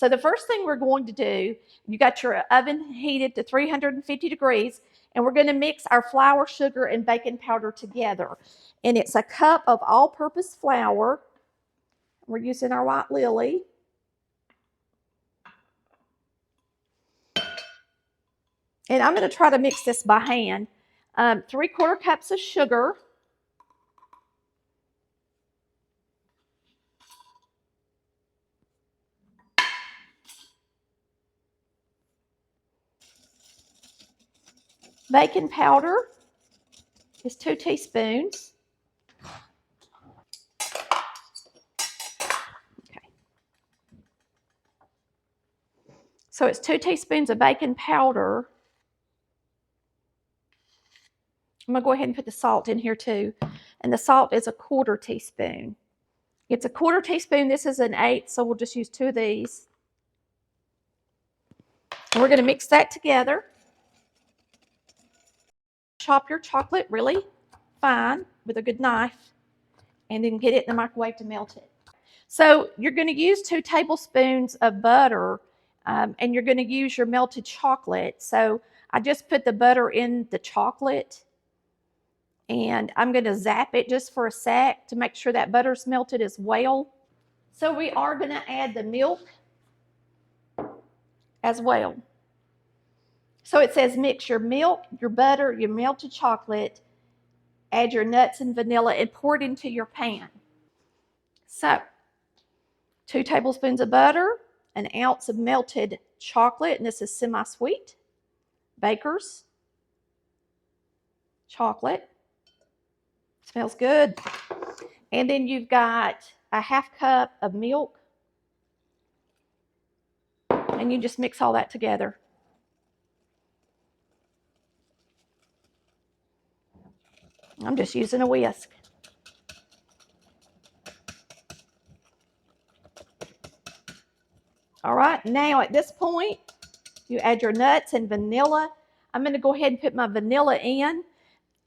So the first thing we're going to do, you got your oven heated to 350 degrees, and we're going to mix our flour, sugar, and baking powder together. And it's a cup of all-purpose flour. We're using our white lily. And I'm going to try to mix this by hand. 3/4 cups of sugar. Baking powder is 2 teaspoons. Okay. So it's 2 teaspoons of baking powder. I'm going to go ahead and put the salt in here too. And the salt is a 1/4 teaspoon. It's a 1/4 teaspoon. This is an 1/8, so we'll just use 2 of these. And we're going to mix that together. Chop your chocolate really fine with a good knife, and then get it in the microwave to melt it. So you're going to use 2 tablespoons of butter, and you're going to use your melted chocolate. So I just put the butter in the chocolate, and I'm going to zap it just for a sec to make sure that butter's melted as well. So we are going to add the milk as well. So it says mix your milk, your butter, your melted chocolate, add your nuts and vanilla, and pour it into your pan. So 2 tablespoons of butter, 1 ounce of melted chocolate, and this is semi-sweet, Baker's chocolate. Smells good. And then you've got a 1/2 cup of milk, and you just mix all that together. I'm just using a whisk. All right, now at this point, you add your nuts and vanilla. I'm going to go ahead and put my vanilla in,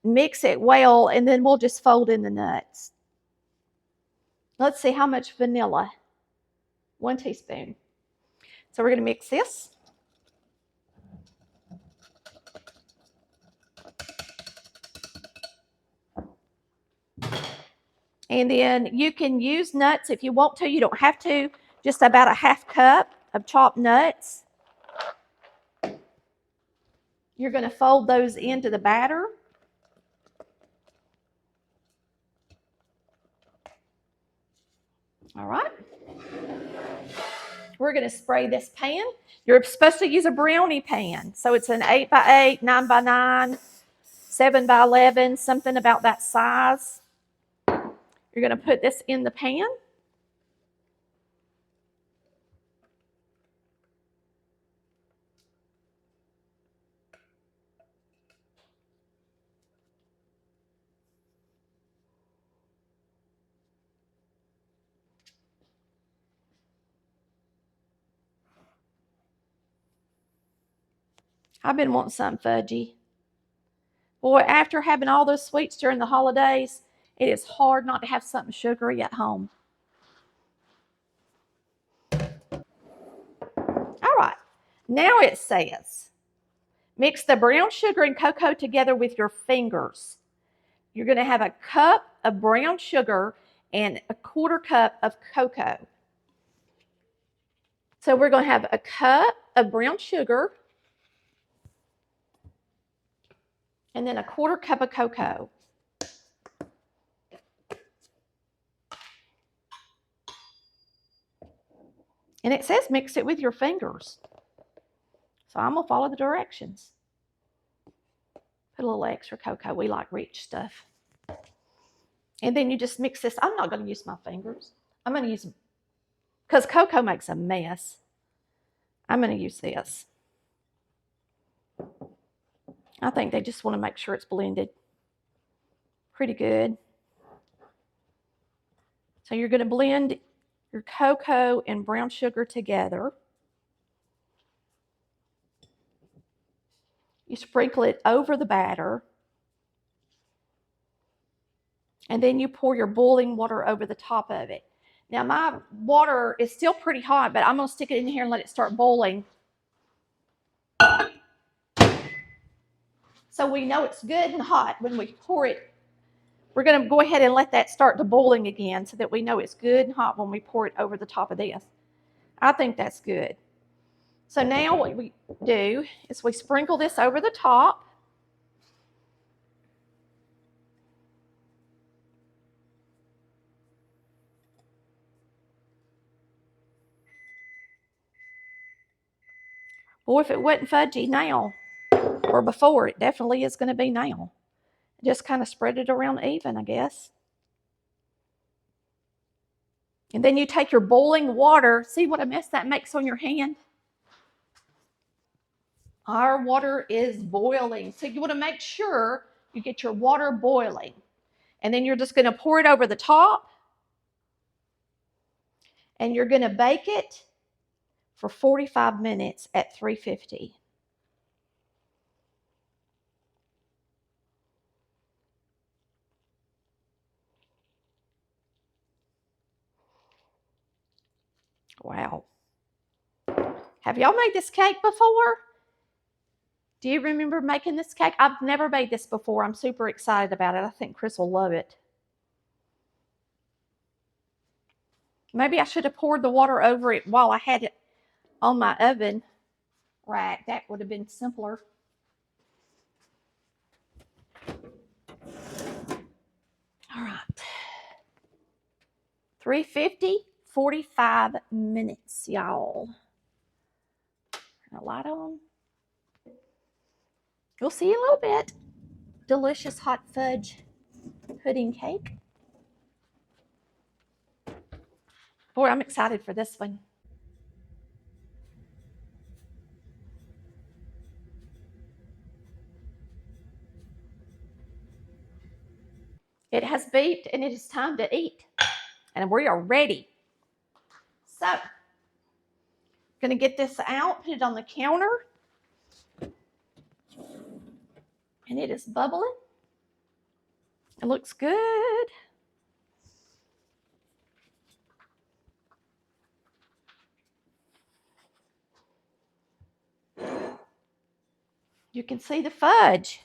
mix it well, and then we'll just fold in the nuts. Let's see how much vanilla. 1 teaspoon. So we're going to mix this. And then you can use nuts if you want to. You don't have to. Just about a 1/2 cup of chopped nuts. You're going to fold those into the batter. All right. We're going to spray this pan. You're supposed to use a brownie pan. So it's an 8x8, 9x9, 7x11, something about that size. You're going to put this in the pan. I've been wanting something fudgy. Boy, after having all those sweets during the holidays, it is hard not to have something sugary at home. All right, now it says, mix the brown sugar and cocoa together with your fingers. You're going to have a cup of brown sugar and a 1/4 cup of cocoa. So we're going to have a cup of brown sugar and then a 1/4 cup of cocoa. And it says mix it with your fingers. So I'm going to follow the directions. Put a little extra cocoa. We like rich stuff. And then you just mix this. I'm not going to use my fingers. I'm going to use, because cocoa makes a mess. I'm going to use this. I think they just want to make sure it's blended pretty good. So you're going to blend your cocoa and brown sugar together. You sprinkle it over the batter. And then you pour your boiling water over the top of it. Now my water is still pretty hot, but I'm going to stick it in here and let it start boiling. So we know it's good and hot when we pour it. We're going to go ahead and let that start to boiling again so that we know it's good and hot when we pour it over the top of this. I think that's good. So now what we do is we sprinkle this over the top. Boy, if it wasn't fudgy now, or before, it definitely is going to be now. Just kind of spread it around even, I guess. And then you take your boiling water. See what a mess that makes on your hand? Our water is boiling. So you want to make sure you get your water boiling. And then you're just going to pour it over the top. And you're going to bake it for 45 minutes at 350. Wow. Have y'all made this cake before? Do you remember making this cake? I've never made this before. I'm super excited about it. I think Chris will love it. Maybe I should have poured the water over it while I had it on my oven rack. That would have been simpler. All right. 350, 45 minutes, y'all. Turn the light on. We'll see you in a little bit. Delicious hot fudge pudding cake. Boy, I'm excited for this one. It has beeped and it is time to eat. And we are ready. So, going to get this out, put it on the counter. And it is bubbling. It looks good. You can see the fudge.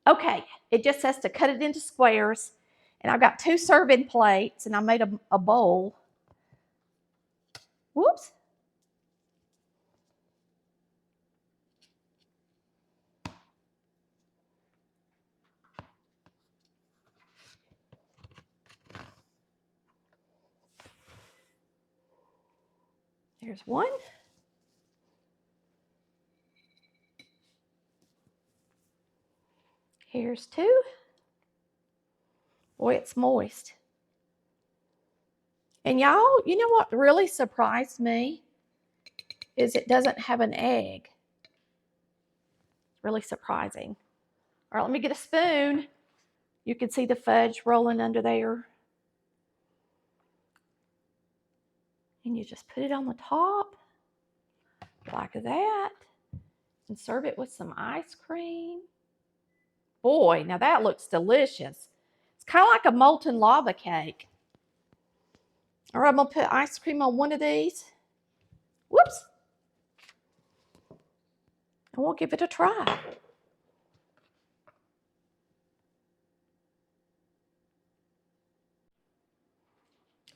Okay, it just says to cut it into squares. And I've got 2 serving plates, and I made a bowl. Whoops. There's one. Here's 2. Boy, it's moist. And y'all, you know what really surprised me? Is it doesn't have an egg. It's really surprising. All right, let me get a spoon. You can see the fudge rolling under there. And you just put it on the top, like that, and serve it with some ice cream. Boy, now that looks delicious. It's kind of like a molten lava cake. All right, I'm going to put ice cream on one of these. Whoops. And we'll give it a try.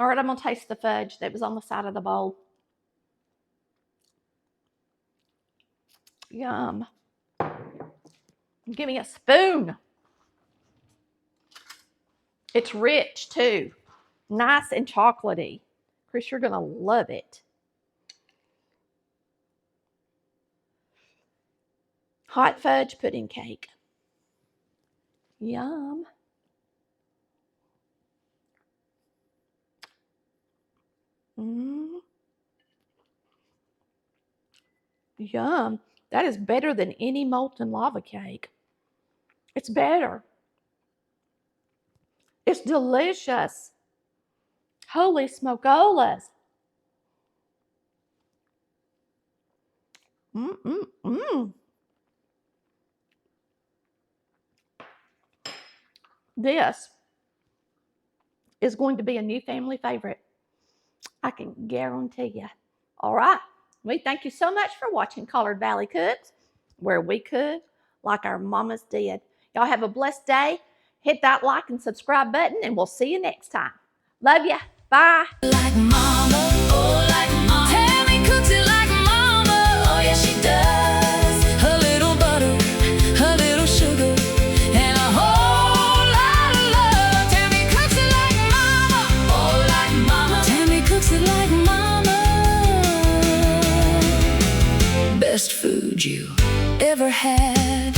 All right, I'm going to taste the fudge that was on the side of the bowl. Yum. Give me a spoon. It's rich too. Nice and chocolatey. Chris, you're going to love it. Hot fudge pudding cake. Yum. Yum. That is better than any molten lava cake. It's better. It's delicious. Holy smokolas. This is going to be a new family favorite. I can guarantee you. All right. We thank you so much for watching Collard Valley Cooks, where we cook like our mamas did. Y'all have a blessed day. Hit that like and subscribe button, and we'll see you next time. Love ya. Bye. Like mama, oh like mama. Tammy cooks it like mama, oh yeah she does. A little butter, a little sugar, and a whole lot of love. Tammy cooks it like mama, oh like mama. Tammy cooks it like mama. Best food you ever had.